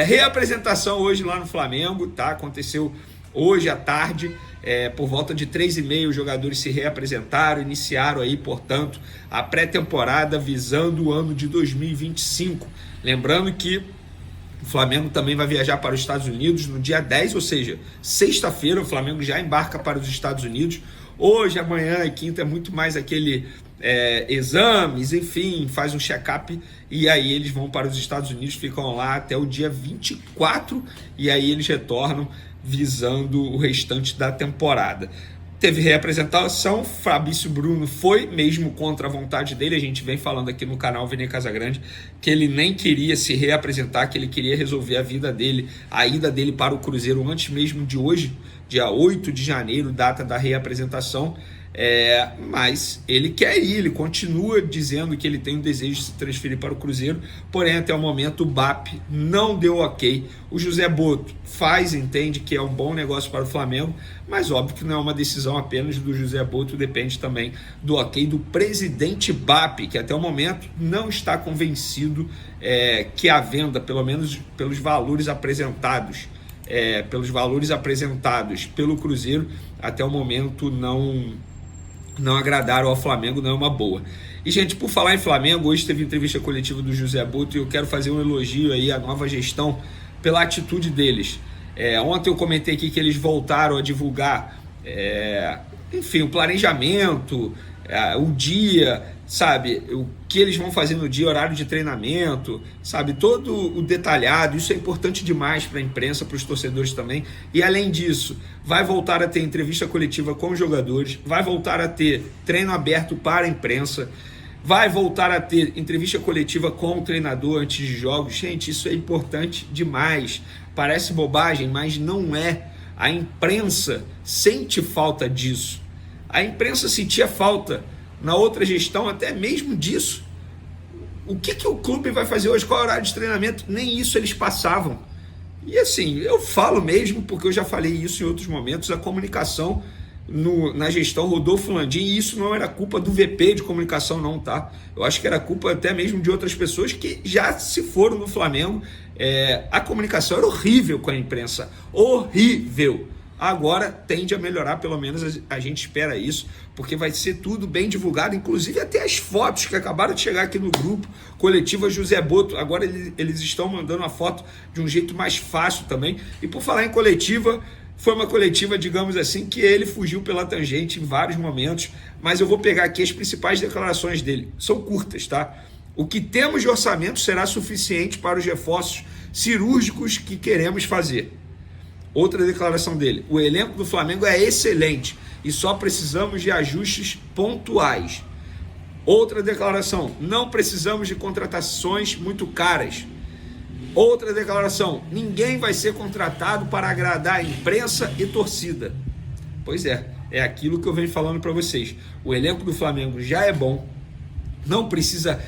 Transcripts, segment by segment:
Reapresentação hoje lá no Flamengo, tá? Aconteceu hoje à tarde, por volta de 3h30, os jogadores se reapresentaram, iniciaram aí, portanto, a pré-temporada visando o ano de 2025. Lembrando que o Flamengo também vai viajar para os Estados Unidos no dia 10, ou seja, sexta-feira o Flamengo já embarca para os Estados Unidos. Hoje, amanhã e quinta é muito mais aquele exames, enfim, faz um check-up e aí eles vão para os Estados Unidos, ficam lá até o dia 24 e aí eles retornam visando o restante da temporada. Teve reapresentação, Fabrício Bruno foi mesmo contra a vontade dele, a gente vem falando aqui no canal Vene Casagrande que ele nem queria se reapresentar, que ele queria resolver a vida dele, a ida dele para o Cruzeiro antes mesmo de hoje, dia 8 de janeiro, data da reapresentação. Mas ele quer ir, ele continua dizendo que ele tem o desejo de se transferir para o Cruzeiro, porém até o momento o BAP não deu ok. O José Botto entende que é um bom negócio para o Flamengo, mas óbvio que não é uma decisão apenas do José Botto, depende também do ok do presidente BAP, que até o momento não está convencido que a venda, pelo menos pelos valores apresentados, pelo Cruzeiro, até o momento não agradaram ao Flamengo, não é uma boa. E, gente, por falar em Flamengo, hoje teve entrevista coletiva do José Botto e eu quero fazer um elogio aí à nova gestão pela atitude deles. Ontem eu comentei aqui que eles voltaram a divulgar, enfim, o planejamento, o dia, sabe, o que eles vão fazer no dia, horário de treinamento, sabe, todo o detalhado. Isso é importante demais para a imprensa, para os torcedores também. E além disso, vai voltar a ter entrevista coletiva com os jogadores, vai voltar a ter treino aberto para a imprensa, vai voltar a ter entrevista coletiva com o treinador antes de jogos. Gente, isso é importante demais. Parece bobagem, mas não é. A imprensa sente falta disso. A imprensa sentia falta na outra gestão até mesmo disso. O que o clube vai fazer hoje? Qual é o horário de treinamento? Nem isso eles passavam. E assim, eu falo mesmo, porque eu já falei isso em outros momentos, a comunicação na gestão Rodolfo Landim, e isso não era culpa do VP de comunicação não, tá? Eu acho que era culpa até mesmo de outras pessoas que já se foram no Flamengo. A comunicação era horrível com a imprensa, horrível. Agora tende a melhorar, pelo menos a gente espera isso, porque vai ser tudo bem divulgado, inclusive até as fotos que acabaram de chegar aqui no grupo, coletiva José Botto, agora eles estão mandando a foto de um jeito mais fácil também. E por falar em coletiva, foi uma coletiva, digamos assim, que ele fugiu pela tangente em vários momentos, mas eu vou pegar aqui as principais declarações dele, são curtas, tá? O que temos de orçamento será suficiente para os reforços cirúrgicos que queremos fazer. Outra declaração dele: o elenco do Flamengo é excelente e só precisamos de ajustes pontuais. Outra declaração: não precisamos de contratações muito caras. Outra declaração: ninguém vai ser contratado para agradar a imprensa e torcida. Pois é aquilo que eu venho falando para vocês. O elenco do Flamengo já é bom. Não precisa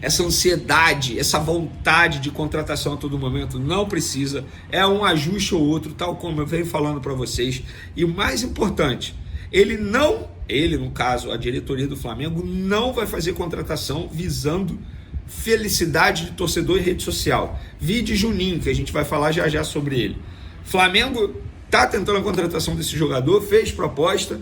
essa ansiedade, essa vontade de contratação a todo momento, não precisa. É um ajuste ou outro, tal como eu venho falando para vocês. E o mais importante, ele, no caso, a diretoria do Flamengo, não vai fazer contratação visando felicidade de torcedor em rede social. Vide Juninho, que a gente vai falar já já sobre ele. Flamengo está tentando a contratação desse jogador, fez proposta,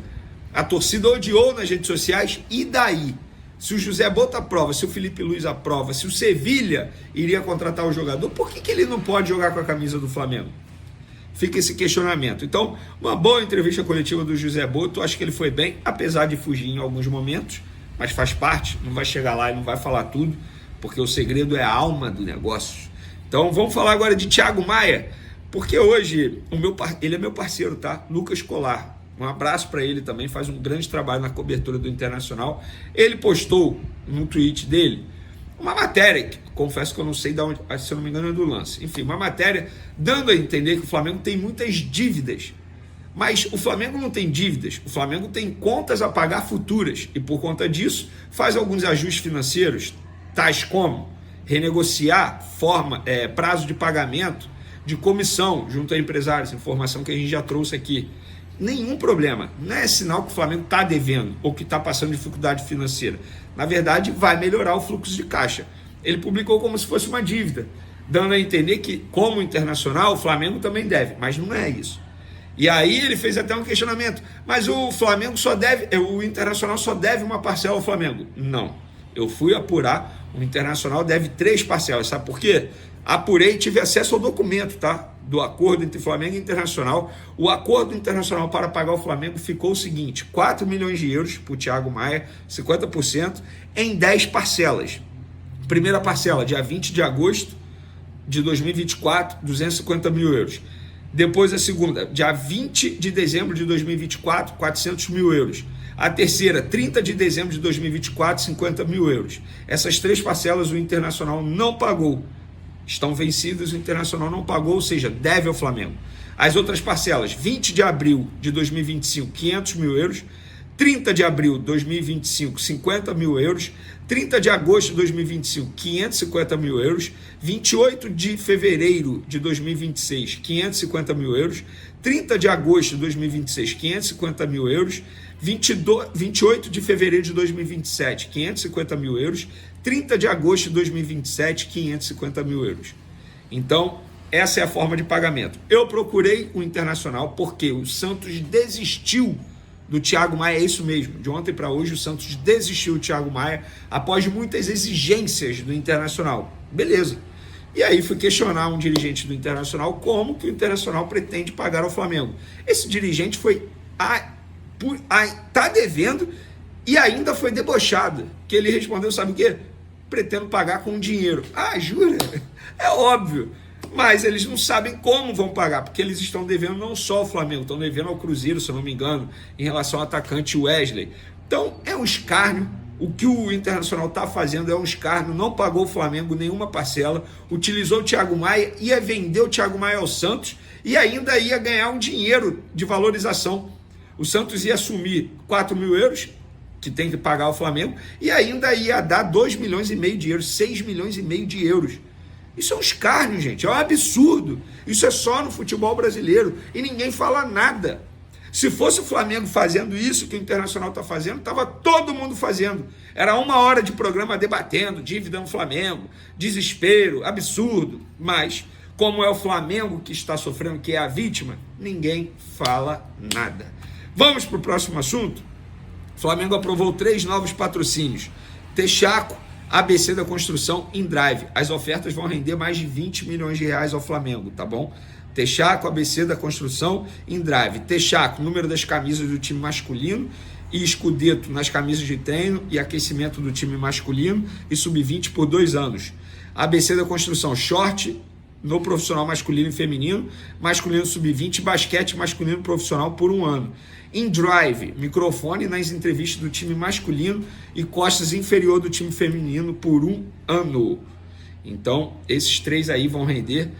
a torcida odiou nas redes sociais, e daí? Se o José Botto aprova, se o Felipe Luiz aprova, se o Sevilha iria contratar o jogador, por que ele não pode jogar com a camisa do Flamengo? Fica esse questionamento. Então, uma boa entrevista coletiva do José Botto, acho que ele foi bem, apesar de fugir em alguns momentos, mas faz parte, não vai chegar lá e não vai falar tudo, porque o segredo é a alma do negócio. Então, vamos falar agora de Thiago Maia, porque hoje ele é meu parceiro, tá? Lucas Colar. Um abraço para ele também, faz um grande trabalho na cobertura do Internacional. Ele postou no tweet dele uma matéria, que confesso que eu não sei de onde, se eu não me engano é do Lance. Enfim, uma matéria dando a entender que o Flamengo tem muitas dívidas. Mas o Flamengo não tem dívidas, o Flamengo tem contas a pagar futuras. E por conta disso, faz alguns ajustes financeiros, tais como renegociar prazo de pagamento de comissão junto a empresários, informação que a gente já trouxe aqui. Nenhum problema, não é sinal que o Flamengo está devendo ou que está passando dificuldade financeira. Na verdade, vai melhorar o fluxo de caixa. Ele publicou como se fosse uma dívida. dando a entender que, como Internacional, o Flamengo também deve, mas não é isso. E aí ele fez até um questionamento, mas o Flamengo só deve, o Internacional só deve uma parcela ao Flamengo. Não, eu fui apurar, o Internacional deve 3 parcelas, sabe por quê? Apurei e tive acesso ao documento, tá? Do acordo entre Flamengo e Internacional. O acordo internacional para pagar o Flamengo ficou o seguinte: 4 milhões de euros para o Thiago Maia, 50%, em 10 parcelas. Primeira parcela, dia 20 de agosto de 2024, 250 mil euros. Depois a segunda, dia 20 de dezembro de 2024, 400 mil euros. A terceira, 30 de dezembro de 2024, 50 mil euros. Essas 3 parcelas o Internacional não pagou. Estão vencidas, o Internacional não pagou, ou seja, deve ao Flamengo. As outras parcelas, 20 de abril de 2025, 500 mil euros. 30 de abril de 2025, 50 mil euros. 30 de agosto de 2025, 550 mil euros. 28 de fevereiro de 2026, 550 mil euros. 30 de agosto de 2026, 550 mil euros. 28 de fevereiro de 2027, 550 mil euros. 30 de agosto de 2027, 550 mil euros. Então, essa é a forma de pagamento. Eu procurei o Internacional porque o Santos desistiu do Thiago Maia, é isso mesmo. De ontem para hoje, o Santos desistiu do Thiago Maia após muitas exigências do Internacional. Beleza. E aí fui questionar um dirigente do Internacional como que o Internacional pretende pagar ao Flamengo. Esse dirigente tá devendo e ainda foi debochado. Que ele respondeu, sabe o quê? Pretendo pagar com dinheiro. Ah, jura? É óbvio. Mas eles não sabem como vão pagar, porque eles estão devendo não só ao Flamengo, estão devendo ao Cruzeiro, se eu não me engano, em relação ao atacante Wesley. Então, é um escárnio. O que o Internacional está fazendo é um escárnio, não pagou o Flamengo nenhuma parcela, utilizou o Thiago Maia, ia vender o Thiago Maia ao Santos e ainda ia ganhar um dinheiro de valorização. O Santos ia assumir 4 mil euros, que tem que pagar ao Flamengo, e ainda ia dar 2 milhões e meio de euros, 6 milhões e meio de euros. Isso é um escárnio, gente, é um absurdo. Isso é só no futebol brasileiro e ninguém fala nada. Se fosse o Flamengo fazendo isso que o Internacional está fazendo, estava todo mundo fazendo. Era 1 hora de programa debatendo, dívida no Flamengo, desespero, absurdo. Mas, como é o Flamengo que está sofrendo, que é a vítima, ninguém fala nada. Vamos para o próximo assunto? O Flamengo aprovou 3 novos patrocínios. Texaco, ABC da Construção, InDrive. As ofertas vão render mais de 20 milhões de reais ao Flamengo, tá bom? Texaco, ABC da Construção, InDrive. Texaco, número das camisas do time masculino e escudeto nas camisas de treino e aquecimento do time masculino e sub-20 por 2 anos. ABC da Construção, short no profissional masculino e feminino, masculino sub-20 e basquete masculino profissional por 1 ano. InDrive, microfone nas entrevistas do time masculino e costas inferior do time feminino por 1 ano. Então, esses 3 aí vão render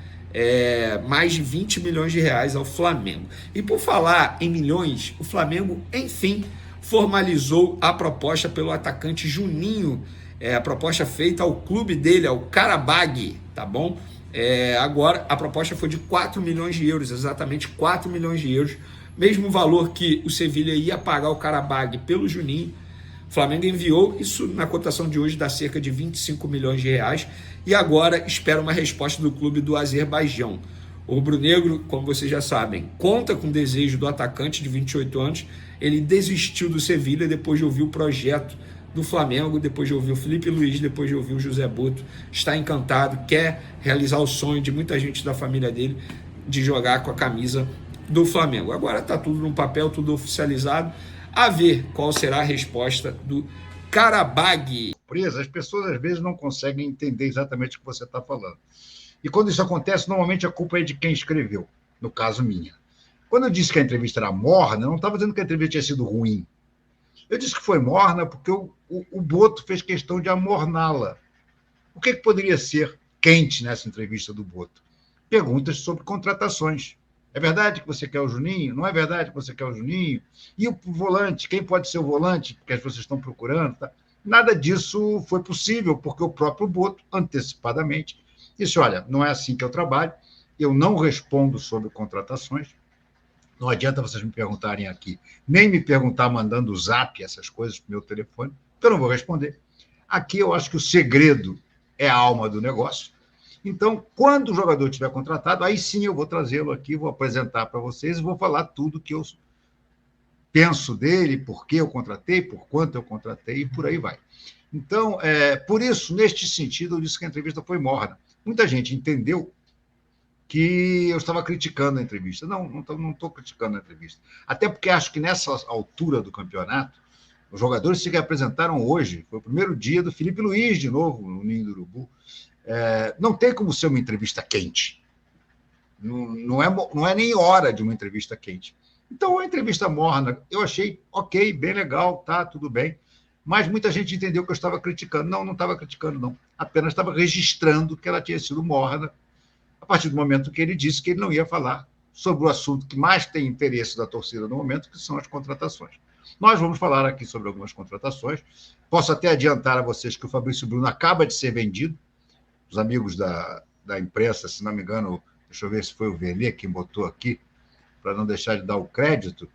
mais de 20 milhões de reais ao Flamengo. E por falar em milhões, o Flamengo, enfim, formalizou a proposta pelo atacante Juninho, a proposta feita ao clube dele, ao Qarabag, tá bom? Agora, a proposta foi de 4 milhões de euros, exatamente 4 milhões de euros, mesmo valor que o Sevilha ia pagar o Qarabag pelo Juninho. O Flamengo enviou, isso na cotação de hoje dá cerca de 25 milhões de reais, e agora espera uma resposta do clube do Azerbaijão. O rubro-negro, como vocês já sabem, conta com o desejo do atacante de 28 anos, ele desistiu do Sevilha depois de ouvir o projeto do Flamengo, depois de ouvir o Felipe Luiz, depois de ouvir o José Boto, está encantado, quer realizar o sonho de muita gente da família dele de jogar com a camisa do Flamengo. Agora está tudo no papel, tudo oficializado, a ver qual será a resposta do Qarabag. As pessoas às vezes não conseguem entender exatamente o que você está falando. E quando isso acontece, normalmente a culpa é de quem escreveu, no caso minha. Quando eu disse que a entrevista era morna, eu não estava dizendo que a entrevista tinha sido ruim. Eu disse que foi morna porque o Boto fez questão de amorná-la. O que poderia ser quente nessa entrevista do Boto? Perguntas sobre contratações. É verdade que você quer o Juninho? Não é verdade que você quer o Juninho? E o volante? Quem pode ser o volante que vocês estão procurando? Tá? Nada disso foi possível, porque o próprio Boto, antecipadamente, disse, olha, não é assim que eu trabalho, eu não respondo sobre contratações, não adianta vocês me perguntarem aqui, nem me perguntar mandando o zap, essas coisas para o meu telefone, que eu não vou responder. Aqui eu acho que o segredo é a alma do negócio, Então, quando o jogador estiver contratado, aí sim eu vou trazê-lo aqui, vou apresentar para vocês e vou falar tudo que eu penso dele, por que eu contratei, por quanto eu contratei e por aí vai. Então, por isso, neste sentido, eu disse que a entrevista foi morna. Muita gente entendeu que eu estava criticando a entrevista. Não estou criticando a entrevista. Até porque acho que nessa altura do campeonato, os jogadores se apresentaram hoje. Foi o primeiro dia do Felipe Luiz, de novo, no Ninho do Urubu. Não tem como ser uma entrevista quente. Não é nem hora de uma entrevista quente. Então, a entrevista morna, eu achei ok, bem legal, tá, tudo bem. Mas muita gente entendeu que eu estava criticando. Não estava criticando, não. Apenas estava registrando que ela tinha sido morna, a partir do momento que ele disse que ele não ia falar sobre o assunto que mais tem interesse da torcida no momento, que são as contratações. Nós vamos falar aqui sobre algumas contratações. Posso até adiantar a vocês que o Fabrício Bruno acaba de ser vendido. Os amigos da imprensa, se não me engano, deixa eu ver se foi o Vene quem botou aqui, para não deixar de dar o crédito.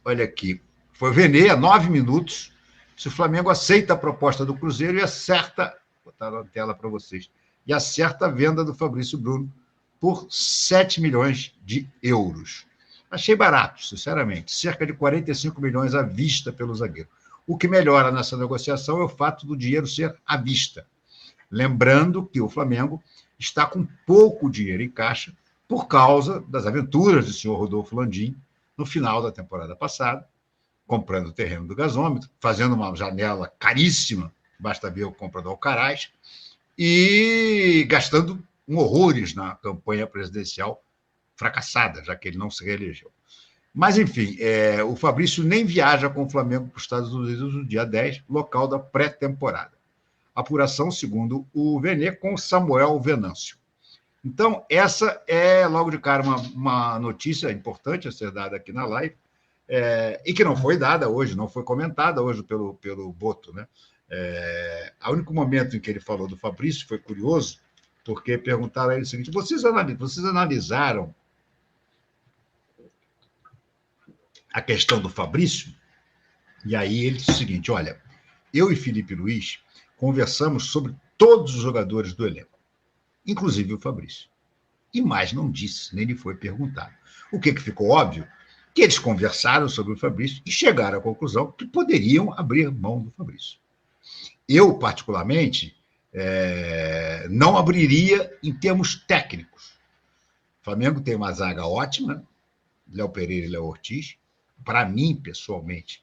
Olha aqui, foi o Vene, há 9 minutos, se o Flamengo aceita a proposta do Cruzeiro e acerta, vou botar na tela para vocês, e acerta a venda do Fabrício Bruno por 7 milhões de euros. Achei barato, sinceramente, cerca de 45 milhões à vista pelo zagueiro. O que melhora nessa negociação é o fato do dinheiro ser à vista. Lembrando que o Flamengo está com pouco dinheiro em caixa por causa das aventuras do senhor Rodolfo Landim no final da temporada passada, comprando o terreno do gasômetro, fazendo uma janela caríssima, basta ver a compra do Alcaraz, e gastando horrores na campanha presidencial fracassada, já que ele não se reelegeu. Mas, enfim, o Fabrício nem viaja com o Flamengo para os Estados Unidos no dia 10, local da pré-temporada. Apuração, segundo o Vene, com Samuel Venâncio. Então, essa é, logo de cara, uma notícia importante a ser dada aqui na live, e que não foi dada hoje, não foi comentada hoje pelo Boto, né? O único momento em que ele falou do Fabrício foi curioso, porque perguntaram a ele o seguinte: vocês analisaram a questão do Fabrício? E aí ele disse o seguinte: olha, eu e Felipe Luiz conversamos sobre todos os jogadores do elenco, inclusive o Fabrício. E mais não disse, nem lhe foi perguntado. O que ficou óbvio? Que eles conversaram sobre o Fabrício e chegaram à conclusão que poderiam abrir mão do Fabrício. Eu, particularmente, não abriria em termos técnicos. O Flamengo tem uma zaga ótima, Léo Pereira e Léo Ortiz. Para mim, pessoalmente,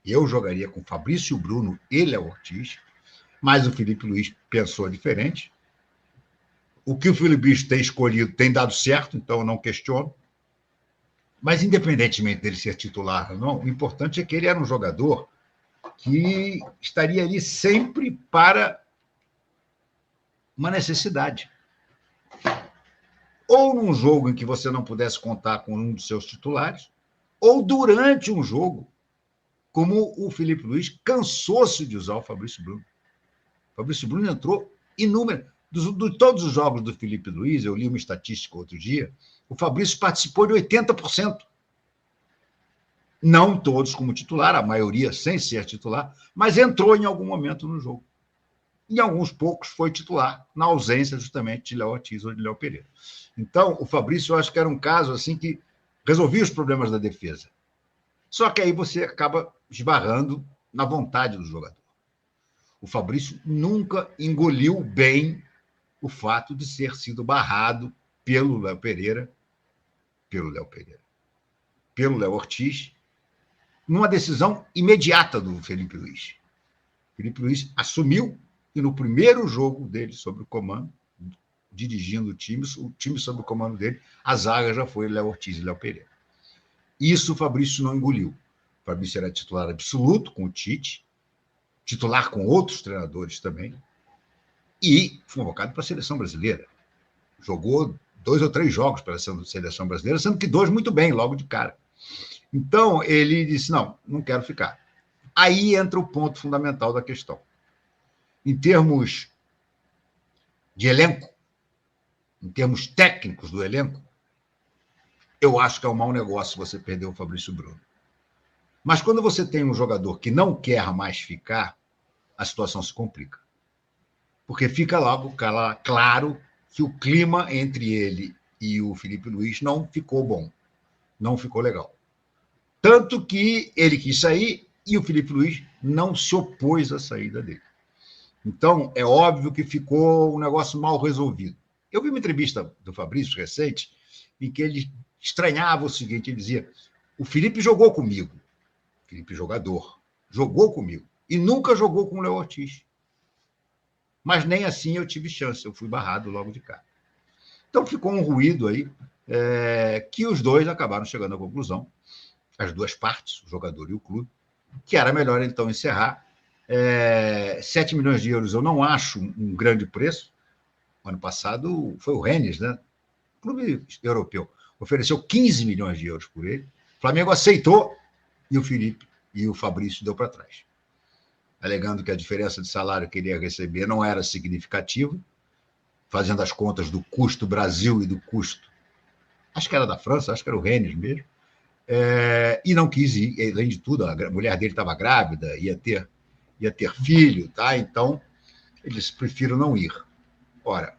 eu jogaria com Fabrício Bruno e Léo Ortiz, mas o Felipe Luiz pensou diferente. O que o Felipe Luiz tem escolhido tem dado certo, então eu não questiono. Mas, independentemente dele ser titular ou não, o importante é que ele era um jogador que estaria ali sempre para uma necessidade. Ou num jogo em que você não pudesse contar com um dos seus titulares, ou durante um jogo, como o Felipe Luiz cansou-se de usar o Fabrício Bruno. O Fabrício Bruno entrou inúmeras. De todos os jogos do Felipe Luiz, eu li uma estatística outro dia, o Fabrício participou de 80%. Não todos como titular, a maioria sem ser titular, mas entrou em algum momento no jogo. Em alguns poucos foi titular, na ausência justamente de Léo Ortiz ou de Léo Pereira. Então, o Fabrício, eu acho que era um caso assim que resolvia os problemas da defesa. Só que aí você acaba esbarrando na vontade do jogador. O Fabrício nunca engoliu bem o fato de ter sido barrado pelo Léo Pereira, pelo Léo Ortiz, numa decisão imediata do Felipe Luiz. Felipe Luiz assumiu e no primeiro jogo dele sob o comando, dirigindo o time sob o comando dele, a zaga já foi Léo Ortiz e Léo Pereira. Isso o Fabrício não engoliu. O Fabrício era titular absoluto com o Tite, titular com outros treinadores também, e foi convocado para a seleção brasileira. Jogou 2 ou 3 jogos pela seleção brasileira, sendo que 2 muito bem, logo de cara. Então, ele disse, não quero ficar. Aí entra o ponto fundamental da questão. Em termos de elenco, em termos técnicos do elenco, eu acho que é um mau negócio você perder o Fabrício Bruno. Mas quando você tem um jogador que não quer mais ficar, a situação se complica. Porque fica logo claro que o clima entre ele e o Felipe Luiz não ficou bom, não ficou legal. Tanto que ele quis sair e o Felipe Luiz não se opôs à saída dele. Então, é óbvio que ficou um negócio mal resolvido. Eu vi uma entrevista do Fabrício recente em que ele estranhava o seguinte, ele dizia, o Felipe jogou comigo, Felipe jogador, jogou comigo, e nunca jogou com o Léo Ortiz. Mas nem assim eu tive chance, eu fui barrado logo de cara. Então ficou um ruído aí, que os dois acabaram chegando à conclusão, as duas partes, o jogador e o clube, que era melhor então encerrar. 7 milhões de euros eu não acho um grande preço. Ano passado foi o Rennes, né? Clube europeu, ofereceu 15 milhões de euros por ele. O Flamengo aceitou e o Felipe e o Fabrício deu para trás, alegando que a diferença de salário que ele ia receber não era significativa, fazendo as contas do custo Brasil e do custo, acho que era da França, acho que era o Rennes mesmo, e não quis ir, além de tudo, a mulher dele estava grávida, ia ter filho, tá? Então eles prefiram não ir. Ora,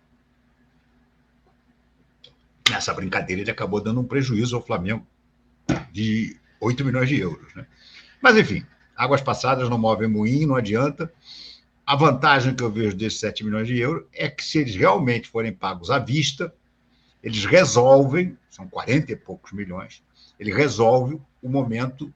nessa brincadeira ele acabou dando um prejuízo ao Flamengo de 8 milhões de euros, né? Mas, enfim, águas passadas não movem moinho, não adianta. A vantagem que eu vejo desses 7 milhões de euros é que, se eles realmente forem pagos à vista, eles resolvem, são 40 e poucos milhões, ele resolve o momento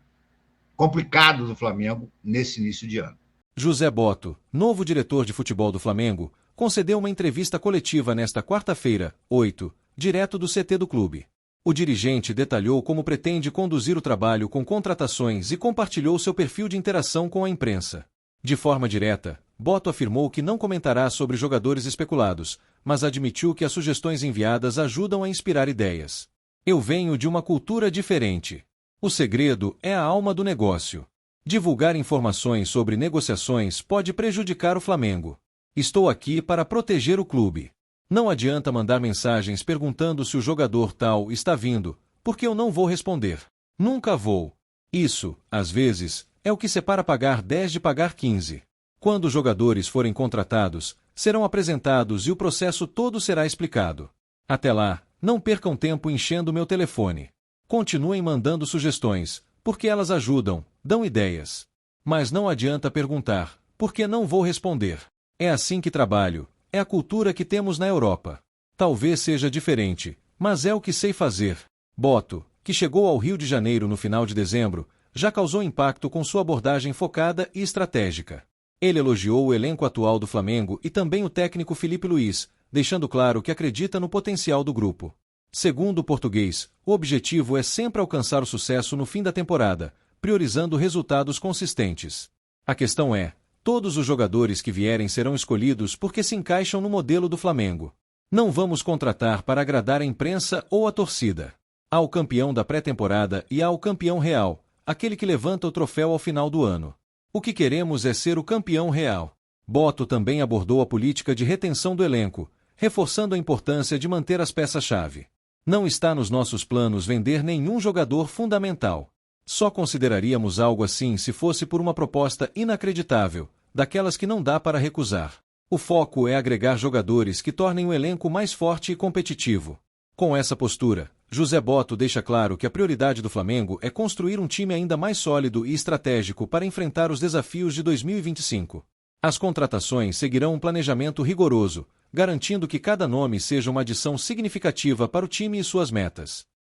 complicado do Flamengo nesse início de ano. José Botto, novo diretor de futebol do Flamengo, concedeu uma entrevista coletiva nesta quarta-feira, 8, direto do CT do clube. O dirigente detalhou como pretende conduzir o trabalho com contratações e compartilhou seu perfil de interação com a imprensa. De forma direta, Botto afirmou que não comentará sobre jogadores especulados, mas admitiu que as sugestões enviadas ajudam a inspirar ideias. Eu venho de uma cultura diferente. O segredo é a alma do negócio. Divulgar informações sobre negociações pode prejudicar o Flamengo. Estou aqui para proteger o clube. Não adianta mandar mensagens perguntando se o jogador tal está vindo, porque eu não vou responder. Nunca vou. Isso, às vezes, é o que separa pagar 10 de pagar 15. Quando os jogadores forem contratados, serão apresentados e o processo todo será explicado. Até lá, não percam tempo enchendo meu telefone. Continuem mandando sugestões, porque elas ajudam, dão ideias. Mas não adianta perguntar, porque não vou responder. É assim que trabalho. É a cultura que temos na Europa. Talvez seja diferente, mas é o que sei fazer. Botto, que chegou ao Rio de Janeiro no final de dezembro, já causou impacto com sua abordagem focada e estratégica. Ele elogiou o elenco atual do Flamengo e também o técnico Felipe Luiz, deixando claro que acredita no potencial do grupo. Segundo o português, o objetivo é sempre alcançar o sucesso no fim da temporada, priorizando resultados consistentes. A questão é, todos os jogadores que vierem serão escolhidos porque se encaixam no modelo do Flamengo. Não vamos contratar para agradar a imprensa ou a torcida. Há o campeão da pré-temporada e há o campeão real, aquele que levanta o troféu ao final do ano. O que queremos é ser o campeão real. Botto também abordou a política de retenção do elenco, reforçando a importância de manter as peças-chave. Não está nos nossos planos vender nenhum jogador fundamental. Só consideraríamos algo assim se fosse por uma proposta inacreditável, daquelas que não dá para recusar. O foco é agregar jogadores que tornem o elenco mais forte e competitivo. Com essa postura, José Botto deixa claro que a prioridade do Flamengo é construir um time ainda mais sólido e estratégico para enfrentar os desafios de 2025. As contratações seguirão um planejamento rigoroso, garantindo que cada nome seja uma adição significativa para o time e suas metas.